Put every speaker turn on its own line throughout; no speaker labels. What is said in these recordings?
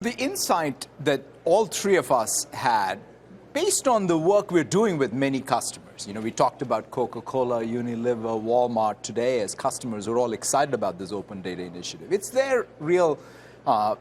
The insight that all three of us had, based on the work we're doing with many customers, we talked about Coca-Cola, Unilever, Walmart today as customers who are all excited about this open data initiative. It's their real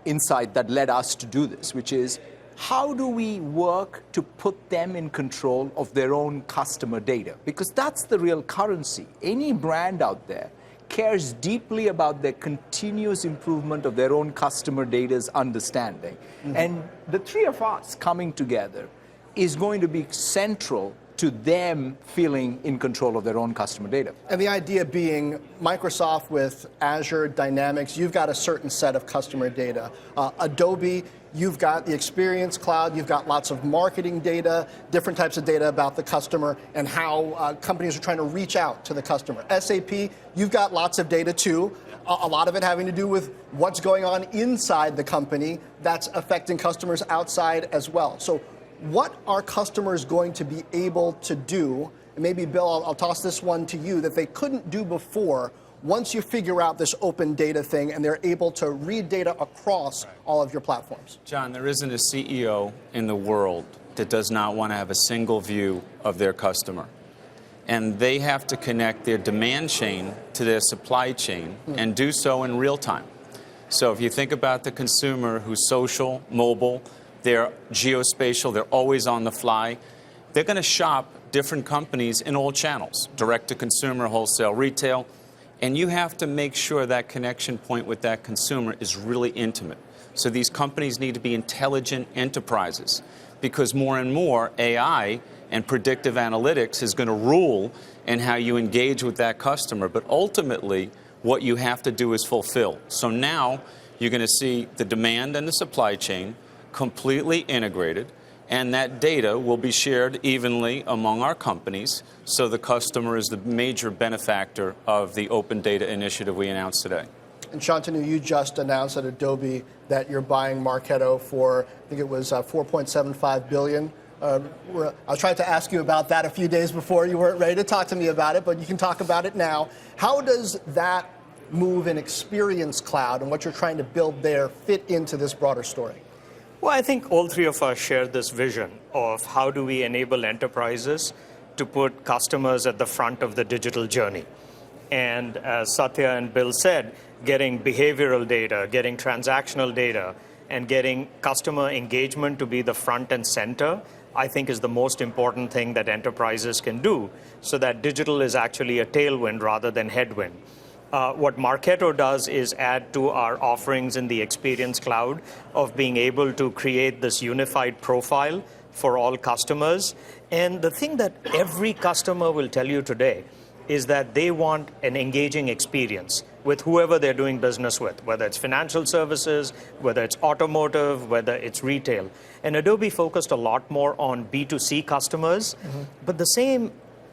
insight that led us to do this, which is how do we work to put them in control of their own customer data? Because that's the real currency. Any brand out there cares deeply about their continuous improvement of their own customer data's understanding. Mm-hmm. And the three of us coming together is going to be central to them feeling in control of their own customer data.
And the idea being Microsoft with Azure Dynamics, you've got a certain set of customer data. Adobe, you've got the Experience Cloud, you've got lots of marketing data, different types of data about the customer and how companies are trying to reach out to the customer. SAP, you've got lots of data too, a lot of it having to do with what's going on inside the company that's affecting customers outside as well. So what are customers going to be able to do, and maybe Bill, I'll toss this one to you, that they couldn't do before once you figure out this open data thing and they're able to read data across all of your platforms?
John, there isn't a CEO in the world that does not want to have a single view of their customer. And they have to connect their demand chain to their supply chain and do so in real time. So if you think about the consumer who's social, mobile, they're geospatial, they're always on the fly, they're going to shop different companies in all channels, direct to consumer, wholesale, retail. And you have to make sure that connection point with that consumer is really intimate. So these companies need to be intelligent enterprises because more and more AI and predictive analytics is going to rule in how you engage with that customer. But ultimately, what you have to do is fulfill. So now you're going to see the demand and the supply chain completely integrated, and that data will be shared evenly among our companies, so the customer is the major benefactor of the open data initiative we announced today.
And Shantanu, you just announced at Adobe that you're buying Marketo for, I think it was $4.75 billion. I was trying to ask you about that a few days before. You weren't ready to talk to me about it, but you can talk about it now. How does that move in Experience Cloud and what you're trying to build there fit into this broader story?
Well, I think all three of us share this vision of how do we enable enterprises to put customers at the front of the digital journey. And as Satya and Bill said, getting behavioral data, getting transactional data, and getting customer engagement to be the front and center, I think is the most important thing that enterprises can do, so that digital is actually a tailwind rather than headwind. What Marketo does is add to our offerings in the Experience Cloud of being able to create this unified profile for all customers. And the thing that every customer will tell you today is that they want an engaging experience with whoever they're doing business with, whether it's financial services, whether it's automotive, whether it's retail. And Adobe focused a lot more on B2C customers, but the same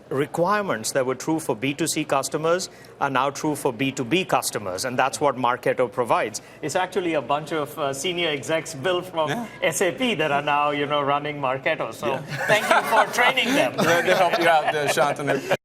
requirements that were true for B2C customers are now true for B2B customers, and that's what Marketo provides. It's actually a bunch of senior execs built from SAP that are now, running Marketo. So thank you for training them.
Glad to help you out, Shantanu.